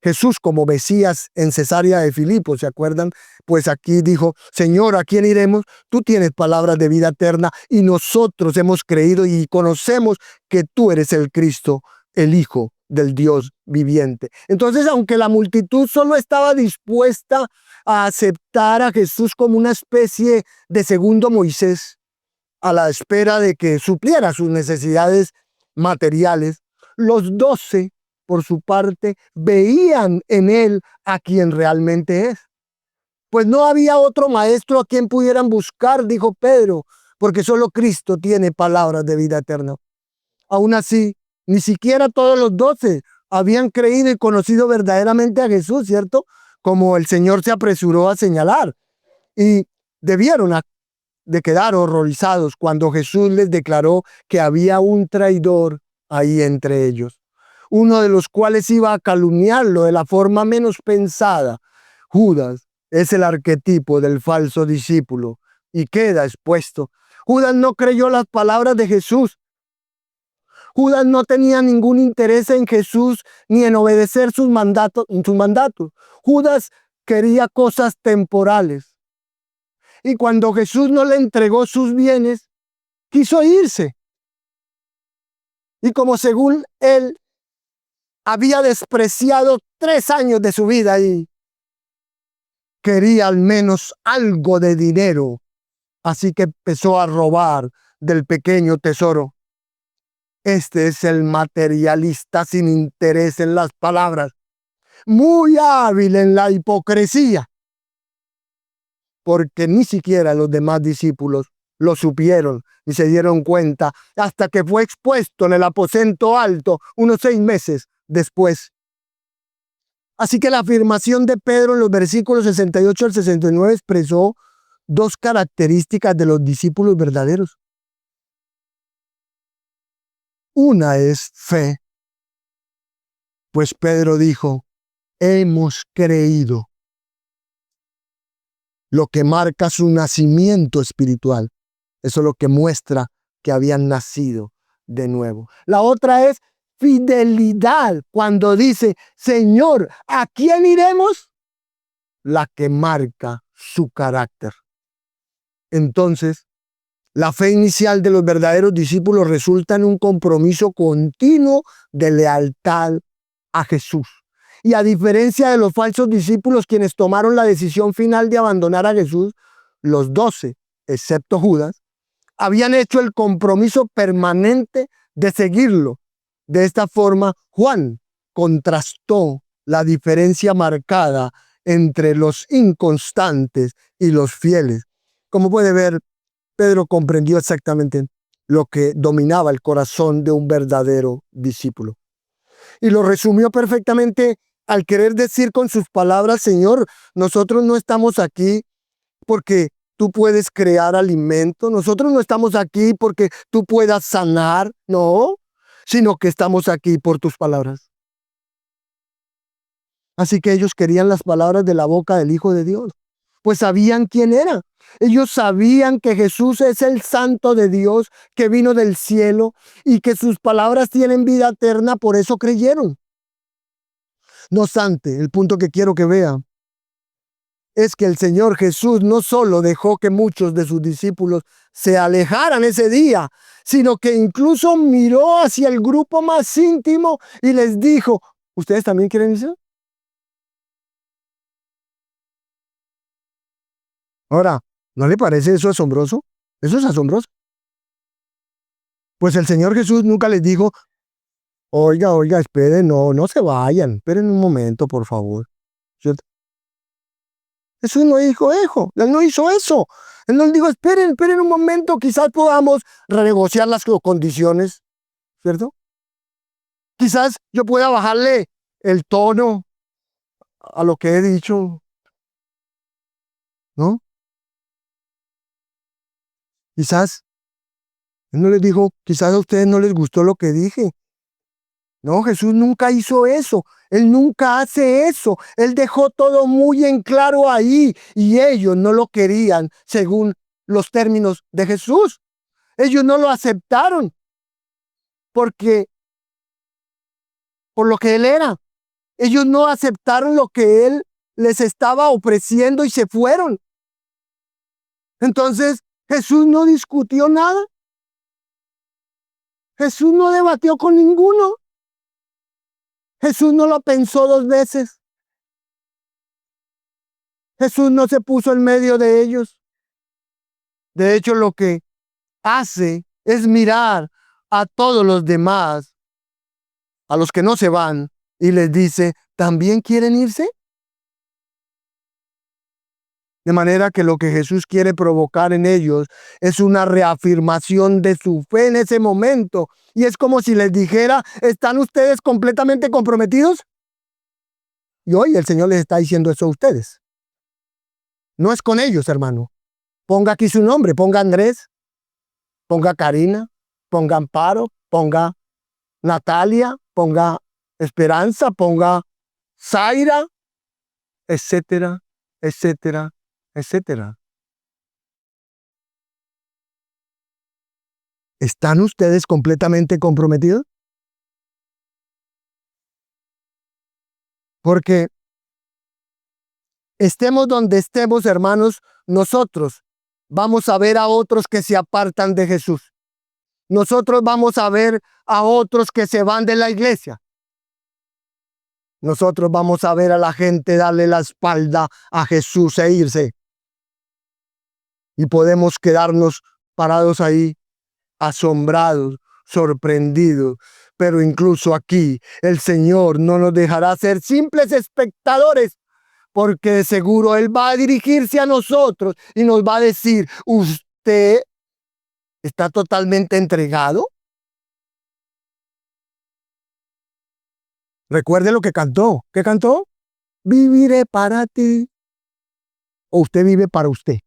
Jesús como Mesías en Cesarea de Filipo, ¿se acuerdan? Pues aquí dijo, Señor, ¿a quién iremos? Tú tienes palabras de vida eterna y nosotros hemos creído y conocemos que tú eres el Cristo, el Hijo del Dios viviente. Entonces, aunque la multitud solo estaba dispuesta a aceptar a Jesús como una especie de segundo Moisés, a la espera de que supliera sus necesidades materiales, los 12, por su parte, veían en él a quien realmente es. Pues no había otro maestro a quien pudieran buscar, dijo Pedro, porque solo Cristo tiene palabras de vida eterna. Aún así, ni siquiera todos los 12 habían creído y conocido verdaderamente a Jesús, ¿cierto? Como el Señor se apresuró a señalar. Y debieron de quedar horrorizados cuando Jesús les declaró que había un traidor ahí entre ellos, uno de los cuales iba a calumniarlo de la forma menos pensada. Judas es el arquetipo del falso discípulo y queda expuesto. Judas no creyó las palabras de Jesús. Judas no tenía ningún interés en Jesús ni en obedecer sus mandatos. Judas quería cosas temporales. Y cuando Jesús no le entregó sus bienes, quiso irse. Y como según él había despreciado 3 años de su vida y quería al menos algo de dinero, así que empezó a robar del pequeño tesoro. Este es el materialista sin interés en las palabras, muy hábil en la hipocresía, porque ni siquiera los demás discípulos lo supieron y se dieron cuenta hasta que fue expuesto en el aposento alto unos 6 meses después. Así que la afirmación de Pedro en los versículos 68 al 69 expresó 2 características de los discípulos verdaderos. Una es fe, pues Pedro dijo, hemos creído, lo que marca su nacimiento espiritual. Eso es lo que muestra que habían nacido de nuevo. La otra es fidelidad, cuando dice, Señor, ¿a quién iremos? La que marca su carácter. Entonces, la fe inicial de los verdaderos discípulos resulta en un compromiso continuo de lealtad a Jesús. Y a diferencia de los falsos discípulos, quienes tomaron la decisión final de abandonar a Jesús, los 12, excepto Judas, habían hecho el compromiso permanente de seguirlo. De esta forma, Juan contrastó la diferencia marcada entre los inconstantes y los fieles. Como puede ver, Pedro comprendió exactamente lo que dominaba el corazón de un verdadero discípulo. Y lo resumió perfectamente al querer decir con sus palabras: Señor, nosotros no estamos aquí porque tú puedes crear alimento, nosotros no estamos aquí porque tú puedas sanar, no, sino que estamos aquí por tus palabras. Así que ellos querían las palabras de la boca del Hijo de Dios, pues sabían quién era. Ellos sabían que Jesús es el Santo de Dios que vino del cielo y que sus palabras tienen vida eterna, por eso creyeron. No obstante, el punto que quiero que vea es que el Señor Jesús no solo dejó que muchos de sus discípulos se alejaran ese día, sino que incluso miró hacia el grupo más íntimo y les dijo: ¿ustedes también quieren irse? Ahora, ¿no le parece eso asombroso? Eso es asombroso. Pues el Señor Jesús nunca les dijo: oiga, esperen, no se vayan, esperen un momento, por favor. ¿Cierto? Jesús no dijo eso, Él no hizo eso. Él nos dijo: esperen un momento, quizás podamos renegociar las condiciones, ¿cierto? Quizás yo pueda bajarle el tono a lo que he dicho, ¿no? Quizás, Él no les dijo: quizás a ustedes no les gustó lo que dije. No, Jesús nunca hizo eso. Él nunca hace eso. Él dejó todo muy en claro ahí y ellos no lo querían según los términos de Jesús. Ellos no lo aceptaron porque por lo que Él era. Ellos no aceptaron lo que Él les estaba ofreciendo y se fueron. Entonces, Jesús no discutió nada. Jesús no debatió con ninguno. Jesús no lo pensó dos veces. Jesús no se puso en medio de ellos. De hecho, lo que hace es mirar a todos los demás, a los que no se van, y les dice: ¿también quieren irse? De manera que lo que Jesús quiere provocar en ellos es una reafirmación de su fe en ese momento. Y es como si les dijera: ¿están ustedes completamente comprometidos? Y hoy el Señor les está diciendo eso a ustedes. No es con ellos, hermano. Ponga aquí su nombre, ponga Andrés, ponga Karina, ponga Amparo, ponga Natalia, ponga Esperanza, ponga Zaira, etcétera, etcétera, etcétera. ¿Están ustedes completamente comprometidos? Porque estemos donde estemos, hermanos, nosotros vamos a ver a otros que se apartan de Jesús. Nosotros vamos a ver a otros que se van de la iglesia. Nosotros vamos a ver a la gente darle la espalda a Jesús e irse. Y podemos quedarnos parados ahí, asombrados, sorprendidos. Pero incluso aquí el Señor no nos dejará ser simples espectadores, porque de seguro Él va a dirigirse a nosotros y nos va a decir: ¿usted está totalmente entregado? Recuerde lo que cantó. ¿Qué cantó? Viviré para ti. ¿O usted vive para usted?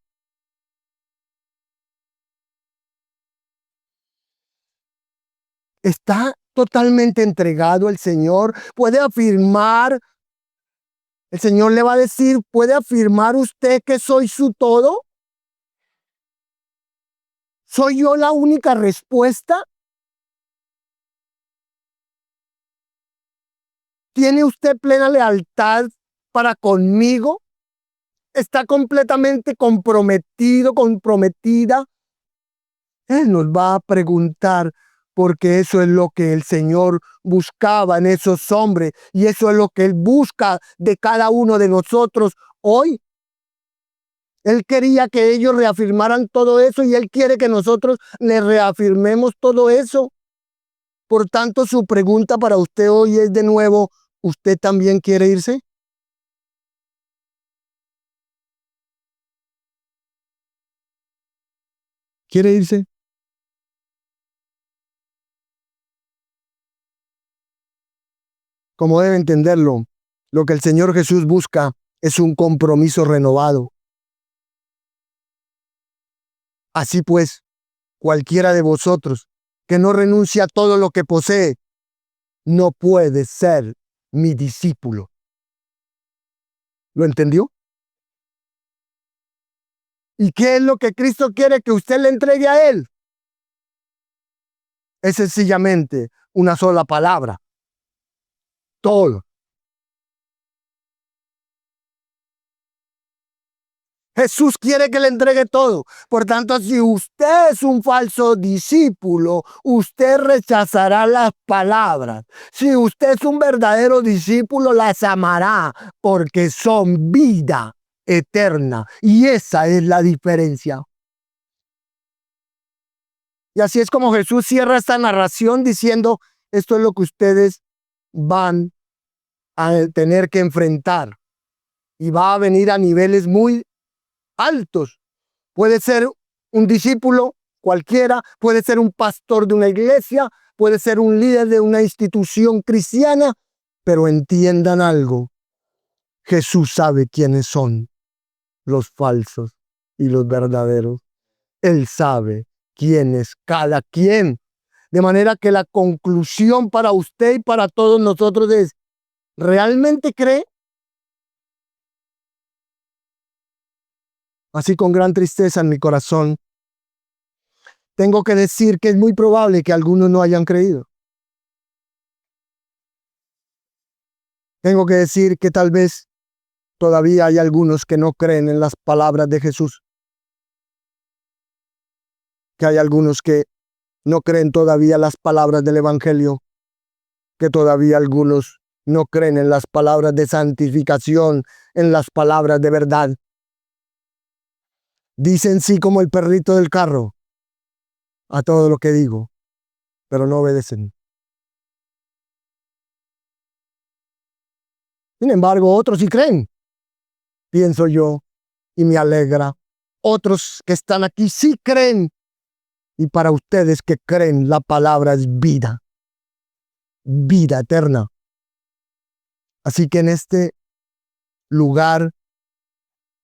¿Está totalmente entregado el Señor? ¿Puede afirmar? El Señor le va a decir: ¿puede afirmar usted que soy su todo? ¿Soy yo la única respuesta? ¿Tiene usted plena lealtad para conmigo? ¿Está completamente comprometido, comprometida? Él nos va a preguntar porque eso es lo que el Señor buscaba en esos hombres y eso es lo que Él busca de cada uno de nosotros hoy. Él quería que ellos reafirmaran todo eso y Él quiere que nosotros le reafirmemos todo eso. Por tanto, su pregunta para usted hoy es de nuevo, ¿usted también quiere irse? ¿Quiere irse? Como debe entenderlo, lo que el Señor Jesús busca es un compromiso renovado. Así pues, cualquiera de vosotros que no renuncie a todo lo que posee, no puede ser mi discípulo. ¿Lo entendió? ¿Y qué es lo que Cristo quiere que usted le entregue a Él? Es sencillamente una sola palabra: todo. Jesús quiere que le entregue todo. Por tanto, si usted es un falso discípulo, usted rechazará las palabras. Si usted es un verdadero discípulo, las amará porque son vida eterna. Y esa es la diferencia. Y así es como Jesús cierra esta narración diciendo, esto es lo que ustedes van a tener que enfrentar. Y va a venir a niveles muy altos. Puede ser un discípulo cualquiera, puede ser un pastor de una iglesia, puede ser un líder de una institución cristiana, pero entiendan algo, Jesús sabe quiénes son los falsos y los verdaderos. Él sabe quién es cada quien. De manera que la conclusión para usted y para todos nosotros es, ¿realmente cree? Así con gran tristeza en mi corazón, tengo que decir que es muy probable que algunos no hayan creído. Tengo que decir que tal vez todavía hay algunos que no creen en las palabras de Jesús. Que hay algunos que no creen todavía las palabras del Evangelio. Que todavía algunos no creen en las palabras de santificación, en las palabras de verdad. Dicen sí como el perrito del carro a todo lo que digo, pero no obedecen. Sin embargo, otros sí creen, pienso yo, y me alegra. Otros que están aquí sí creen, y para ustedes que creen, la palabra es vida, vida eterna. Así que en este lugar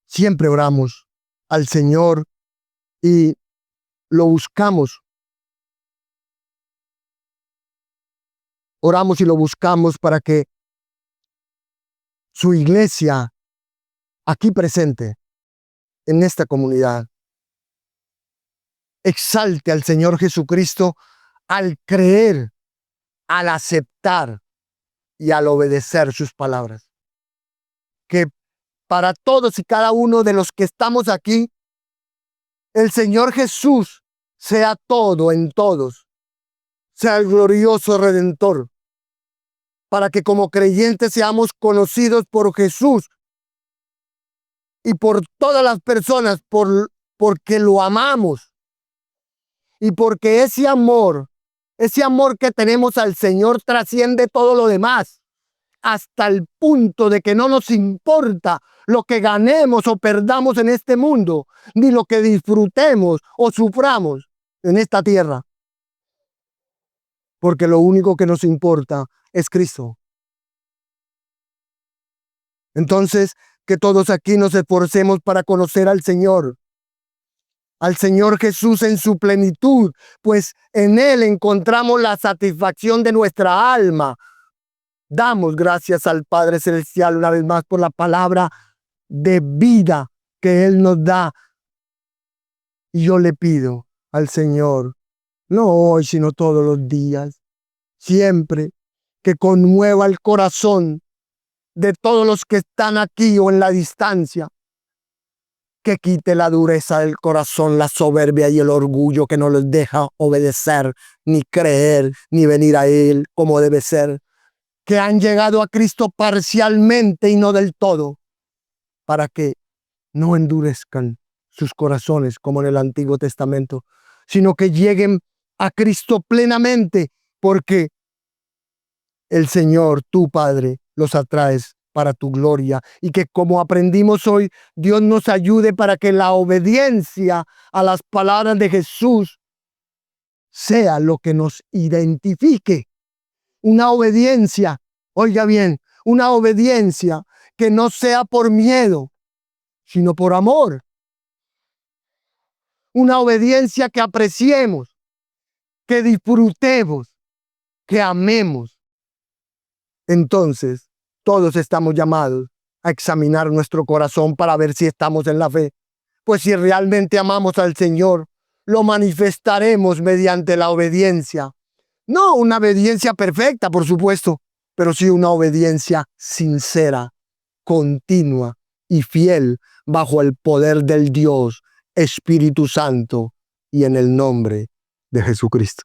siempre oramos al Señor y lo buscamos. Oramos y lo buscamos para que su iglesia aquí presente, en esta comunidad, exalte al Señor Jesucristo al creer, al aceptar y al obedecer sus palabras. Que para todos y cada uno de los que estamos aquí, el Señor Jesús sea todo en todos, sea el glorioso Redentor, para que como creyentes seamos conocidos por Jesús y por todas las personas, porque lo amamos y porque ese amor que tenemos al Señor trasciende todo lo demás, hasta el punto de que no nos importa lo que ganemos o perdamos en este mundo, ni lo que disfrutemos o suframos en esta tierra. Porque lo único que nos importa es Cristo. Entonces, que todos aquí nos esforcemos para conocer al Señor Jesús en su plenitud, pues en Él encontramos la satisfacción de nuestra alma. Damos gracias al Padre Celestial una vez más por la palabra de vida que Él nos da. Y yo le pido al Señor, no hoy, sino todos los días, siempre, que conmueva el corazón de todos los que están aquí o en la distancia, que quite la dureza del corazón, la soberbia y el orgullo que no les deja obedecer, ni creer, ni venir a Él como debe ser, que han llegado a Cristo parcialmente y no del todo, para que no endurezcan sus corazones como en el Antiguo Testamento, sino que lleguen a Cristo plenamente, porque el Señor, tu Padre, los atraes para tu gloria, y que como aprendimos hoy, Dios nos ayude para que la obediencia a las palabras de Jesús sea lo que nos identifique. Una obediencia, oiga bien, una obediencia que no sea por miedo, sino por amor. Una obediencia que apreciemos, que disfrutemos, que amemos. Entonces, todos estamos llamados a examinar nuestro corazón para ver si estamos en la fe. Pues si realmente amamos al Señor, lo manifestaremos mediante la obediencia. No una obediencia perfecta, por supuesto, pero sí una obediencia sincera, continua y fiel bajo el poder del Dios Espíritu Santo y en el nombre de Jesucristo.